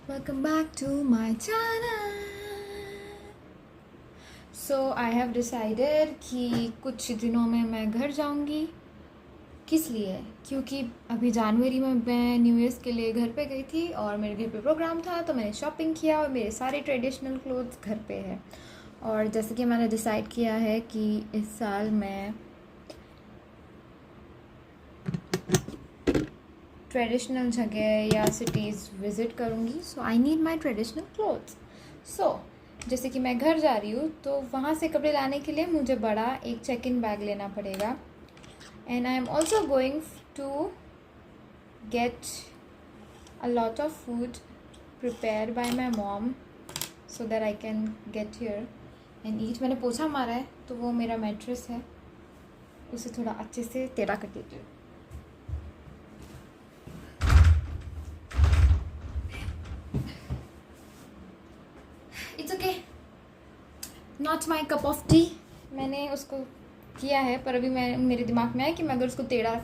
Welcome back to my channel. So I have decided कि कुछ दिनों में मैं घर जाऊंगी. किस लिए? क्योंकि अभी जनवरी में मैं न्यू ईयर्स के लिए घर पे गई थी और मेरे घर पे प्रोग्राम था, तो मैंने शॉपिंग किया और मेरे सारे ट्रेडिशनल क्लोथ्स घर पे है. और जैसे कि मैंने डिसाइड किया है कि इस साल मैं ट्रेडिशनल जगह या सिटीज़ विज़िट करूँगी. So I need my traditional clothes. So जैसे कि मैं घर जा रही हूँ तो वहाँ से कपड़े लाने के लिए मुझे बड़ा एक चेक इन बैग लेना पड़ेगा. And I am also going to get a lot of food prepare by my mom so that I can get here and eat. मैंने पोछा मारा है तो वो मेरा मैट्रेस है, उसे थोड़ा अच्छे से टेढ़ा कर देती हूँ. It's okay, not my cup of T. मैंने उसको किया है पर अभी मेरे दिमाग में आया कि मैं अगर उसको टेढ़ा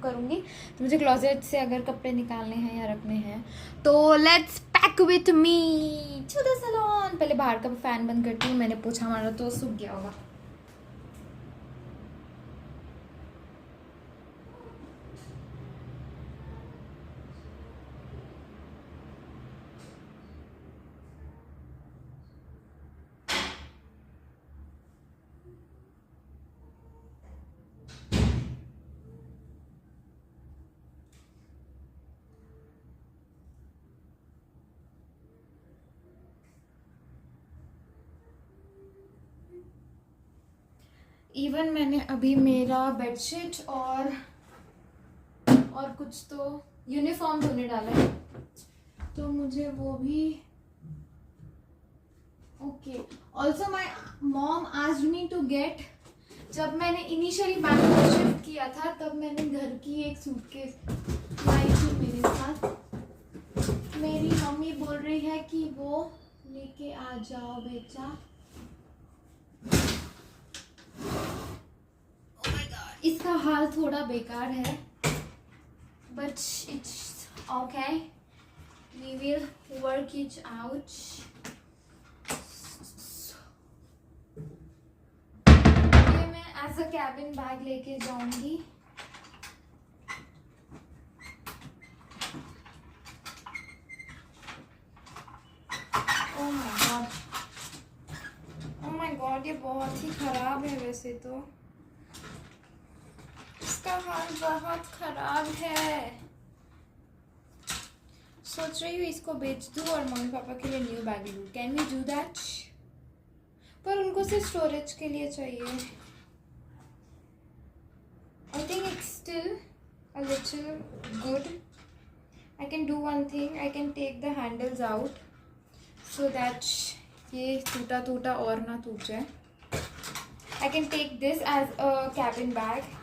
करूँगी तो मुझे क्लोजेट से अगर कपड़े निकालने हैं या रखने हैं तो let's pack with me to the salon. पहले बाहर का फ़ैन बंद करती हूँ. मैंने पोछा मारा तो सूख गया होगा. इवन मैंने अभी मेरा बेडशीट और कुछ तो यूनिफॉर्म धोने डाला है तो मुझे वो भी okay. Also my mom asked me to get. जब मैंने इनिशियली बैंगलोर शिफ्ट किया था तब मैंने घर की एक सूटकेस लाई थी मेरे साथ. मेरी मम्मी बोल रही है कि वो लेके आ जाओ बेटा. इसका हाल थोड़ा बेकार है but it's okay, we will work it out. ये मैं एज अ कैबिन बैग लेके जाऊंगी. ओह माय गॉड, ये बहुत ही खराब है. वैसे तो इसका हाल बहुत खराब है. सोच रही हूँ इसको बेच दूँ और मम्मी पापा के लिए न्यू बैग लूँ. Can we do that? पर उनको सिर्फ स्टोरेज के लिए चाहिए. I think it's still a little good. I can do one thing. I can take the handles out so that ये टूटा टूटा और ना टूट जाए. I can take this as a cabin bag.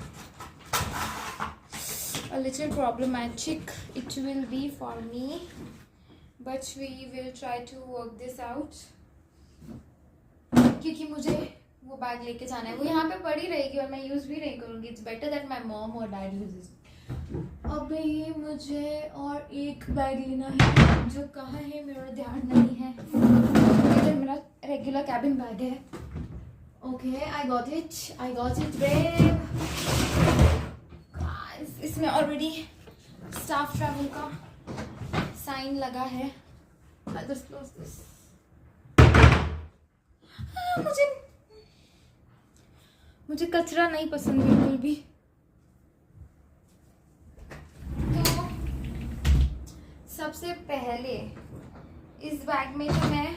A little problematic it will be for me, but we will try to work this out. क्योंकि मुझे वो बैग लेके जाना है. वो यहाँ पे पड़ी रहेगी और मैं यूज़ भी नहीं करूँगी. It's better that my mom और डैड यूजेस. अब ये मुझे और एक बैग लेना है जो कहाँ है मेरा ध्यान नहीं है. ये तो मेरा रेगुलर कैबिन बैग है. Okay, I got it babe. इसमें ऑलरेडी स्टाफ ट्रैवल का साइन लगा है. मुझे कचरा नहीं पसंद बिल्कुल भी. तो सबसे पहले इस बैग में जो मैं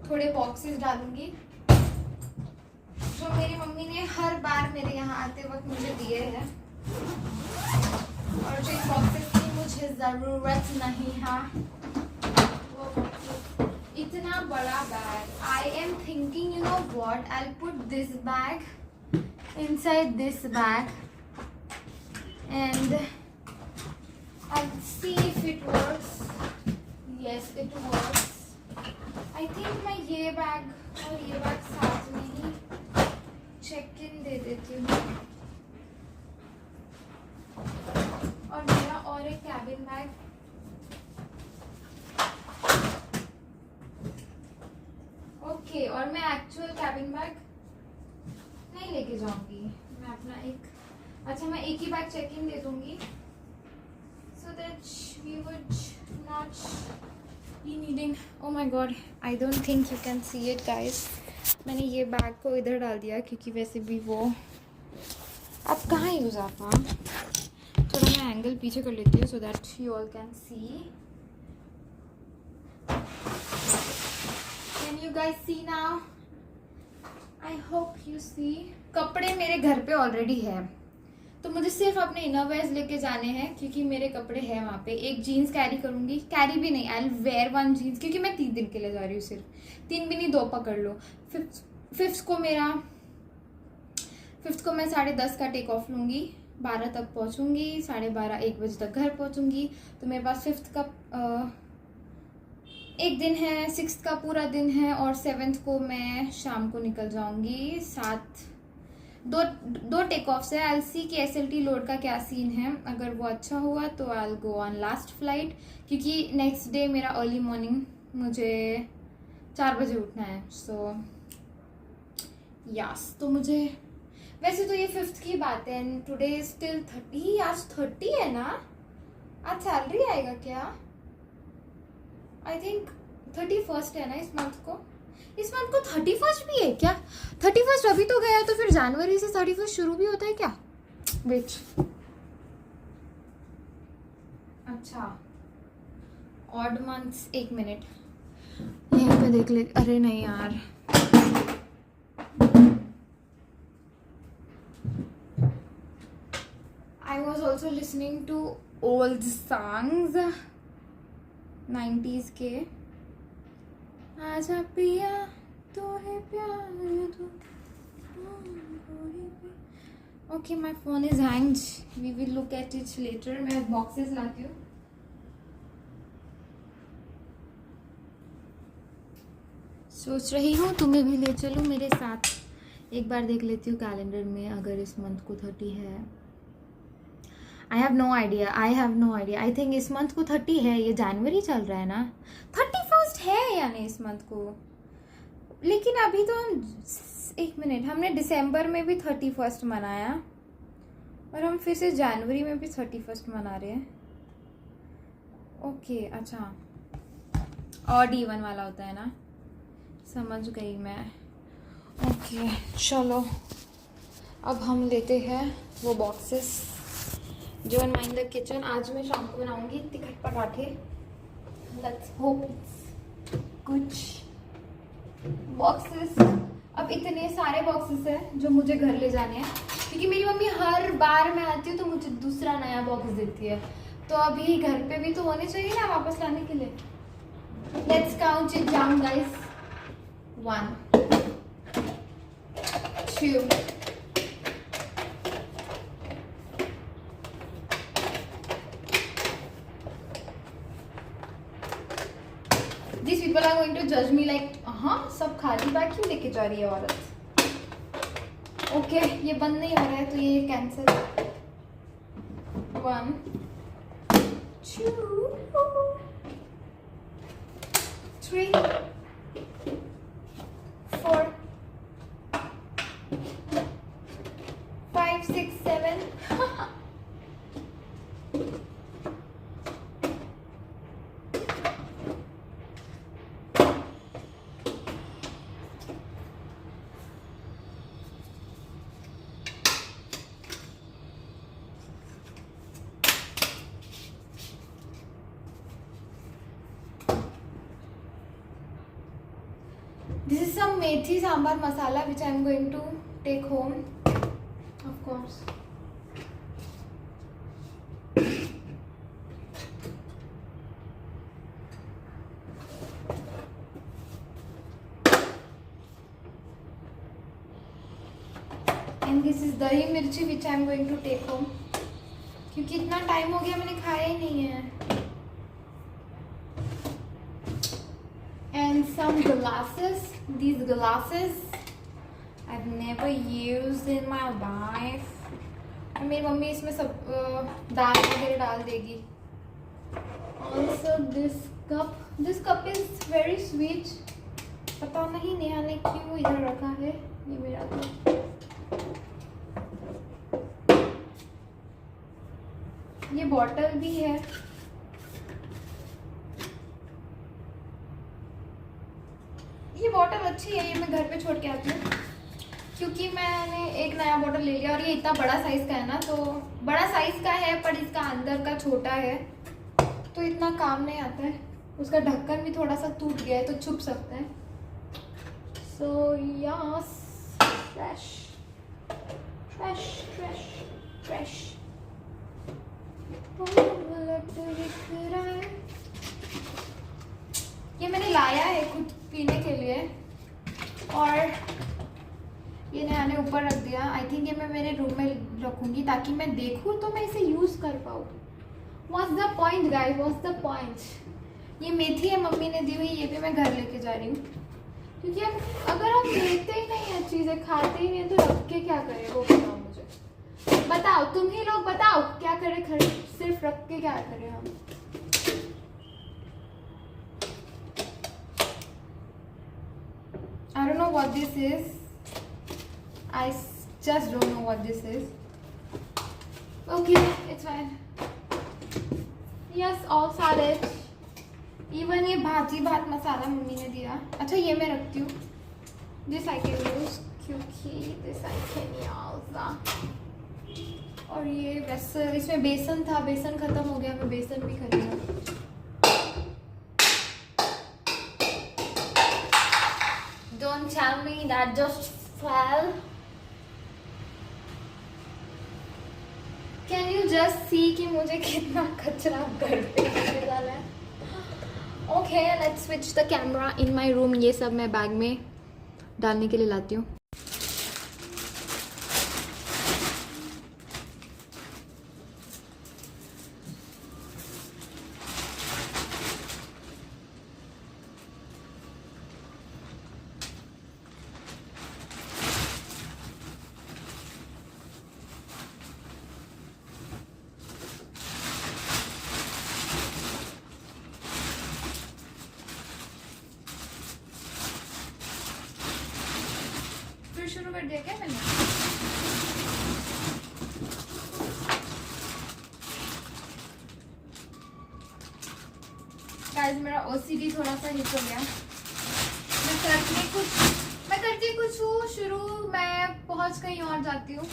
थोड़े बॉक्सेस डालूंगी जो मेरी मम्मी ने हर बार मेरे यहाँ आते वक्त मुझे दिए हैं और जो इन बॉक्सेस की मुझे ज़रूरत नहीं है वो बॉक्सेस. इतना बड़ा bag. I am thinking you know what, I will put this bag inside this bag and I will see if it works. Yes it works. I think मैं ये बैग और ये बैग साथ में ही चेक इन दे देती हूँ. और मेरा और एक कैबिन बैग ओके और मैं एक्चुअल कैबिन बैग नहीं लेके जाऊंगी, मैं अपना मैं एक ही बैग चेक इन दे दूंगी so that we would not be needing. Oh my god, I don't think you can see it guys. मैंने ये बैग को इधर डाल दिया क्योंकि वैसे भी वो अब कहाँ यूज़ आता। थोड़ा मैं एंगल पीछे कर लेती हूँ so that you all can see. Can you guys see now? I hope you see. कपड़े मेरे घर पे ऑलरेडी है तो मुझे सिर्फ अपने इनरवेयर्स लेके जाने हैं क्योंकि मेरे कपड़े हैं वहाँ पे। एक जीन्स कैरी करूँगी, कैरी भी नहीं, आई विल वेयर 1 जीन्स क्योंकि मैं 3 दिन के लिए जा रही हूँ, सिर्फ 3 भी नहीं 2 पकड़ लो। फिफ्थ को मैं 10:30 का टेक ऑफ लूँगी, 12 तक पहुँचूँगी, 12:30 1 बजे तक घर पहुँचूँगी। तो मेरे पास 5th का एक दिन है, 6th का पूरा दिन है और 7th को मैं शाम को निकल जाऊँगी। 2 टेक ऑफ्स है। आई विल सी कि SLT लोड का क्या सीन है, अगर वो अच्छा हुआ तो I will go on last flight क्योंकि नेक्स्ट डे मेरा अर्ली मॉर्निंग मुझे 4 बजे उठना है। सो यस तो मुझे वैसे तो ये 5th की बात है एंड टुडे इज स्टिल 30। आज 30 है ना, आज सैलरी आएगा क्या? आई थिंक 31st है ना इस मंथ को 31st भी है क्या? 31st अभी तो गया तो फिर जनवरी से 31st शुरू भी होता है क्या? वेट, अच्छा ऑड मंथ्स, 1 मिनट यहीं पे देख ले। अरे नहीं यार, I was also listening to old songs 90s के। आजा पिया तो है प्यार तो। Okay my phone is hanged, we will look at it later. मैं बॉक्सेस लाती हूँ। सोच रही हूँ तुम्हें भी ले चलूँ मेरे साथ, एक बार देख लेती हूँ कैलेंडर में अगर इस मंथ को 30 है। I have no idea, I think इस मंथ को 30 है। ये जनवरी चल रहा है ना, 31st है या नहीं इस मंथ को? लेकिन अभी तो हम 1 मिनट, हमने दिसंबर में भी 31st मनाया और हम फिर से जनवरी में भी 31st मना रहे हैं। ओके अच्छा, ऑड इवन वाला होता है ना, समझ गई मैं। ओके चलो अब हम लेते हैं वो बॉक्सेस जो इन माइंड द किचन। आज मैं शाम को बनाऊंगी तिखट पराठे। लेट्स होप इट्स कुछ बॉक्सेस। अब इतने सारे बॉक्सेस हैं जो मुझे घर ले जाने हैं क्योंकि मेरी मम्मी हर बार मैं आती हूँ तो मुझे दूसरा नया बॉक्स देती है, तो अभी घर पे भी तो होने चाहिए ना वापस लाने के लिए। Let's count it down guys, 1 2 These people are going to judge me like हाँ सब खाली बैग क्यों लेके जा रही है औरत। ओके ये बंद नहीं हो रहा है तो ये cancel. 1 2 3 4 5 6 7 This is some methi sambar masala which I am going to take home, of course. And this is dahi mirchi which I am going to take home. क्योंकि इतना टाइम हो गया मैंने खाया ही नहीं है. And some glasses. These glasses I've never used in my life. मेरी mummy इसमें सब दाल वगैरह डाल देगी. Also this cup. This cup is very sweet. पता नहीं नेहा ने क्यों इधर रखा है ये मेरा तो। ये बॉटल भी है। ये बॉटल अच्छी है, ये मैं घर पे छोड़ के आती हूँ क्योंकि मैंने एक नया बॉटल ले लिया और ये इतना बड़ा साइज का है ना, तो बड़ा साइज का है पर इसका अंदर का छोटा है तो इतना काम नहीं आता है। उसका ढक्कन भी थोड़ा सा टूट गया है तो छुप सकते हैं। So yes, fresh fresh fresh fresh. ये मैंने लाया है खुद पीने के लिए और ये मैंने ऊपर रख दिया। आई थिंक ये मैं मेरे रूम में रखूँगी ताकि मैं देखूँ तो मैं इसे यूज़ कर पाऊँ। What's the point guys, what's the point. ये मेथी है मम्मी ने दी हुई, ये भी मैं घर लेके जा रही हूँ क्योंकि अगर हम देखते ही नहीं है चीज़ें, खाते ही नहीं तो रख के क्या करें वो बताओ मुझे। बताओ तुम ही लोग बताओ क्या करें, खड़े सिर्फ रख के क्या करें हम। I don't know what this is. I just don't know what this is. Okay, it's fine. Yes, all salad. Even ये भाजी भात मसाला मम्मी ने दिया। अच्छा ये मैं रखती हूँ। This I can use क्योंकि this I can use। और ये वैसे इसमें बेसन था, बेसन खत्म हो गया, मैं बेसन भी खरीदा। Don't tell me that just fell. Can you just see कि मुझे कितना कचरा घर पे डाला है? Okay, let's switch the camera in my room. ये सब मैं बैग में डालने के लिए लाती हूँ। शुरू कर दिया क्या मैंने? गाइस मेरा OCD थोड़ा सा हिट हो गया। मैं करती कुछ हूँ शुरू, मैं पहुंच कहीं और जाती हूँ।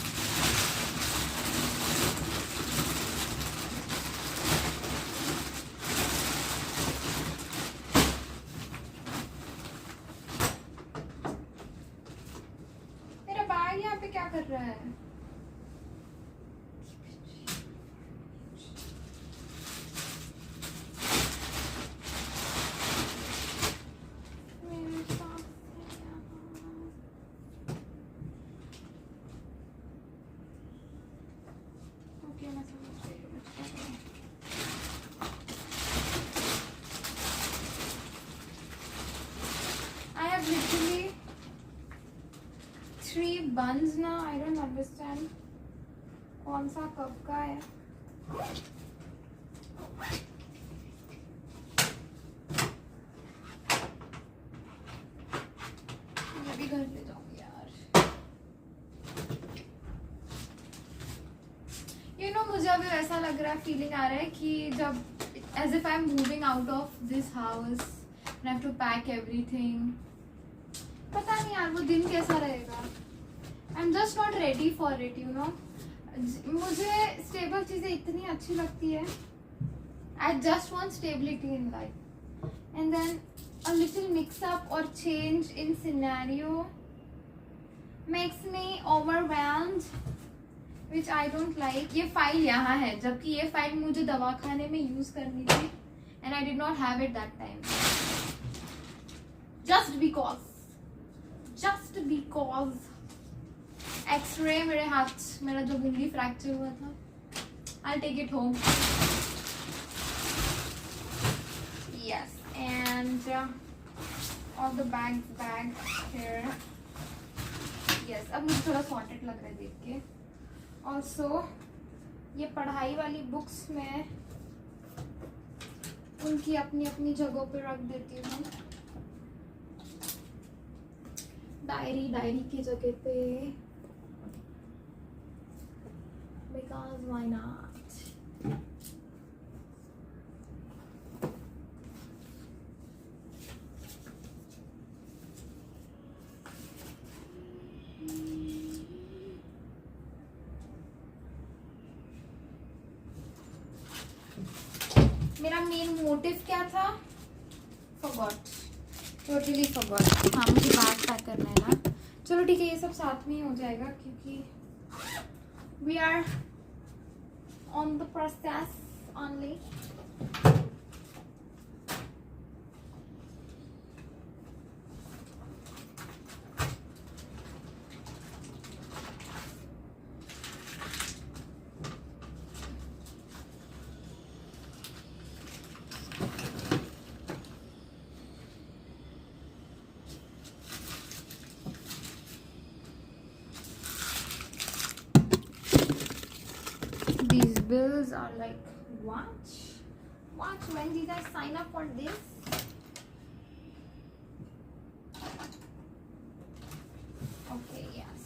यहाँ पे क्या कर रहा है? I have literally 3 buns ना, I don't understand कौन सा कब का है। मैं भी घर ले जाऊंगी यार। You know, मुझे अभी ऐसा लग रहा है, फीलिंग आ रहा है कि जब as if I'm moving out of this house and I have to pack everything। पता नहीं यार वो दिन कैसा रहेगा। I'm just not ready for it, you know। मुझे स्टेबल चीज़ें इतनी अच्छी लगती है। I just want stability in life, and then a little mix up or change in scenario makes me overwhelmed, which I don't like। ये file यहाँ है जबकि ये फाइल मुझे दवाखाने में यूज करनी थी and I did not have it that time, just because x ray मेरे हाथ, मेरा जो गुंडी फ्रैक्चर हुआ था। I'll take it home। Yes, and all the bag here। Yes, अब मुझे थोड़ा सॉर्टेड लग रहा है देख के। Also, ये पढ़ाई वाली बुक्स में उनकी अपनी अपनी जगहों पे रख देती हूँ। डायरी की जगह पे, बिकॉज व्हाई नॉट। मेरा मेन मोटिव क्या था? Forgot, totally forgot. हाँ, मुझे बैग पैक करना है ना। चलो ठीक है, ये सब साथ में ही हो जाएगा क्योंकि we are on the process only. These bills are like, what? When did I sign up for this? Okay, yes.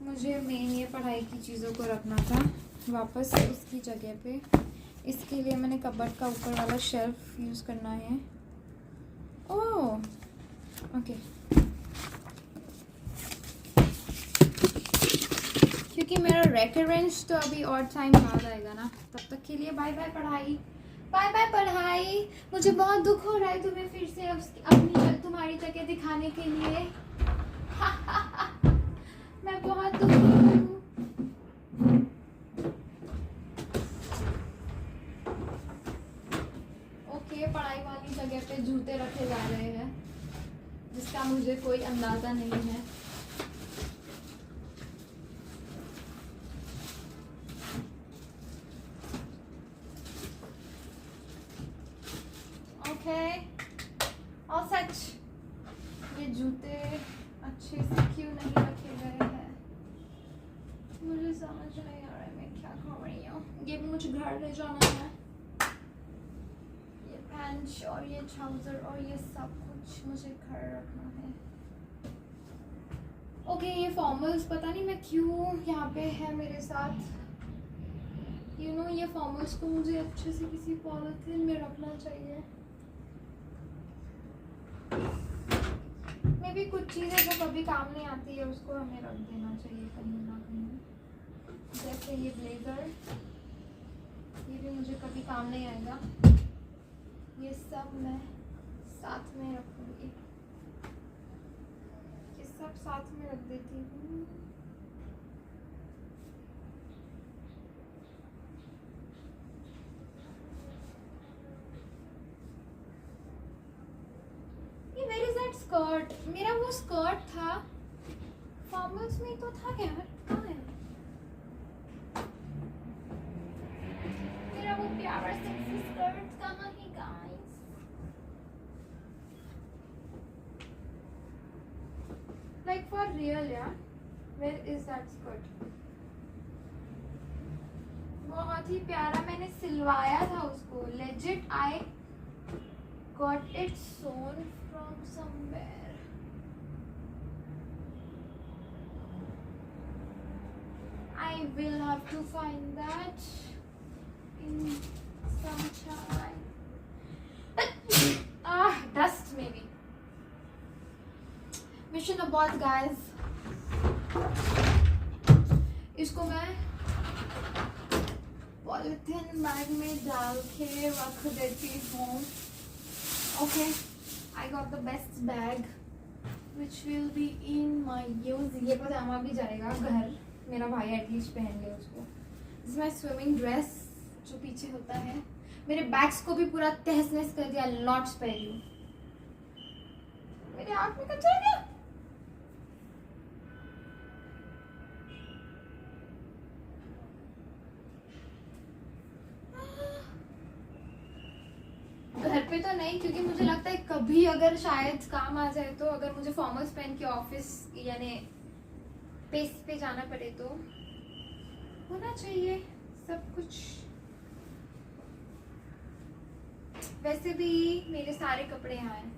मुझे मेन ये पढ़ाई की चीज़ों को रखना था वापस उसकी जगह पे। इसके लिए मैंने कबर्ड का ऊपर वाला शेल्फ यूज़ करना है। ओह, ओके। क्योंकि मेरा रेकरेंस तो अभी और टाइम बाद आएगा ना, तब तक के लिए बाय बाय पढ़ाई, बाय बाय पढ़ाई। मुझे बहुत दुख हो रहा है तुम्हें फिर से अपनी तुम्हारी जगह दिखाने के लिए। मैं बहुत दुखी हूँ। ओके, पढ़ाई वाली जगह पे जूते रखे जा रहे हैं जिसका मुझे कोई अंदाजा नहीं है। और सच ये जूते अच्छे से क्यों नहीं रखे गए हैं, मुझे समझ नहीं आ रहा है मैं क्या कर रही हूँ। ये भी मुझे घर ले जाना है, ये पैंट और ये ट्राउजर और ये सब कुछ मुझे घर रखना है। ओके, ये फॉर्मल्स पता नहीं मैं क्यों यहाँ पे है मेरे साथ। यू नो, ये फॉर्मल्स को मुझे अच्छे से किसी पॉलिथीन में रखना चाहिए। मे भी कुछ चीज़ें जो कभी काम नहीं आती है उसको हमें रख देना चाहिए कहीं ना कहीं। जैसे ये ब्लेजर, ये भी मुझे कभी काम नहीं आएगा। ये सब मैं साथ में रखूँगी, ये सब साथ में रख देती हूँ। स्कर्ट, मेरा वो स्कर्ट था फॉर्मल्स में तो था यार, कहाँ है मेरा वो प्यारा सेक्सी स्कर्ट? कहाँ है गाइस? लाइक फॉर रियल यार, वेयर इज दैट स्कर्ट? बहुत ही प्यारा, मैंने सिलवाया था उसको, legit I got it sewn from somewhere. I will have to find that in some time. Dust maybe. Mission abort guys. इसको मैं पॉलिथीन बैग में डाल के रख देती हूँ। Okay, I got the best bag which will be in my use. ये पजामा भी जाएगा घर, मेरा भाई एटलीस्ट पहन ले उसको। इसमें स्विमिंग ड्रेस जो पीछे होता है, मेरे बैग्स को भी पूरा तहस नहस कर दिया। Not spare you. मेरे आँख में कचरा गया। घर पे तो नहीं, क्योंकि मुझे लगता है कभी अगर शायद काम आ जाए तो, अगर मुझे फॉर्मल्स पहन के ऑफिस यानी पेस पे जाना पड़े तो होना चाहिए सब कुछ। वैसे भी मेरे सारे कपड़े यहाँ हैं,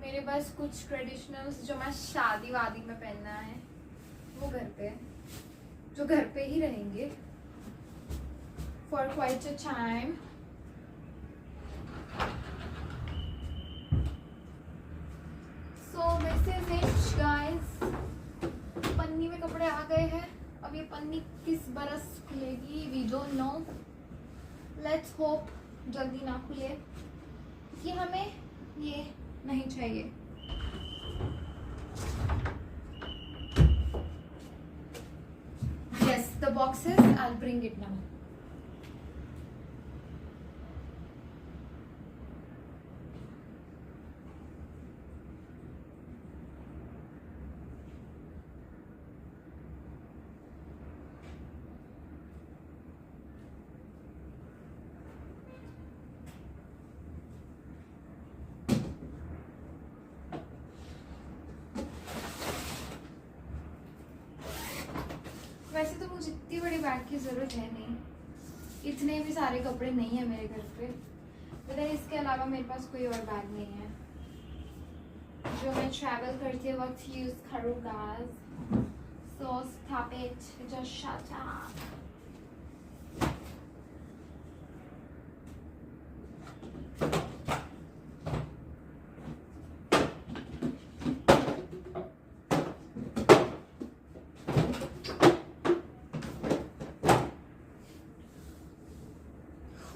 मेरे पास कुछ ट्रेडिशनल्स जो मैं शादी वादी में पहनना है वो घर पे, जो घर पे ही रहेंगे for quite a time. So this is it guys. पन्नी में कपड़े आ गए हैं। अब ये पन्नी किस बरस खुलेगी we don't know. Let's hope जल्दी ना खुले कि हमें ये नहीं चाहिए। Yes, the boxes, I'll bring it now. वैसे तो मुझे इतनी बड़ी बैग की ज़रूरत है नहीं, इतने भी सारे कपड़े नहीं है मेरे घर पे। लेकिन इसके अलावा मेरे पास कोई और बैग नहीं है जो मैं ट्रैवल करते वक्त यूज़ करूँ guys. So stop it, just shut up.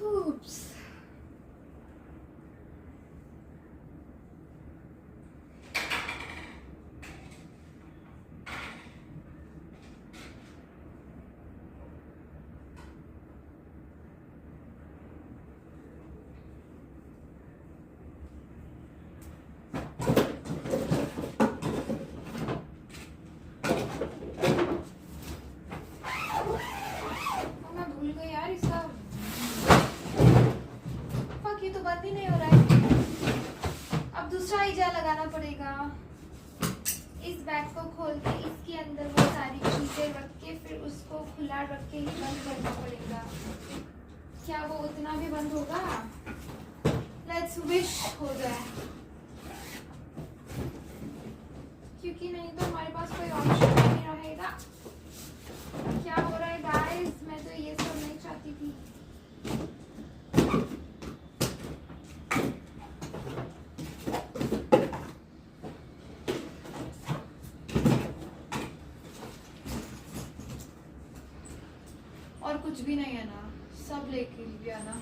Oops. मैं भूल गई यार इसका। फक, ये तो बंद ही नहीं हो रहा है। अब दूसरा ईजा लगाना पड़ेगा। इस बैग को खोल के इसके अंदर वो सारी चीजें रख के फिर उसको खुला रख के ही बंद करना पड़ेगा। क्या वो उतना भी बंद होगा? लेट्स विश हो जाए, क्योंकि नहीं तो हमारे पास कोई ऑप्शन नहीं रहेगा। क्या हो रहा है गाइस? मैं तो ये सब नहीं चाहती थी। और कुछ भी नहीं है ना, सब लेके भी आना,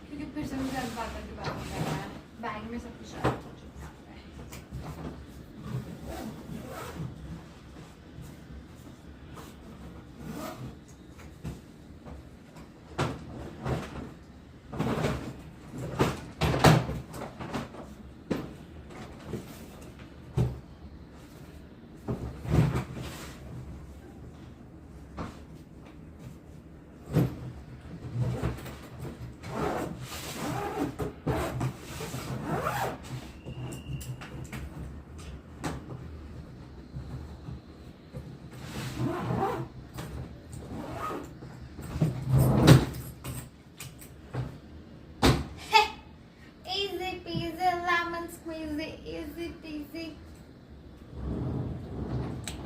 क्योंकि फिर से मुझे अनपाकर के बारे में करना है। बैग में सब कुछ रखा है। Easy peasy lemon squeezy, easy peasy.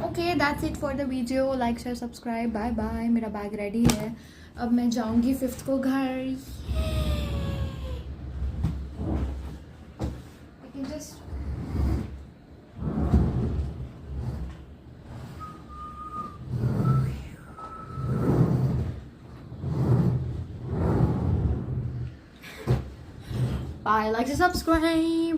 Okay, that's it for the video. Like, share, subscribe. Bye bye. मेरा बैग रेडी है। अब मैं जाऊंगी 5th को घर। I can just bye. Like to subscribe.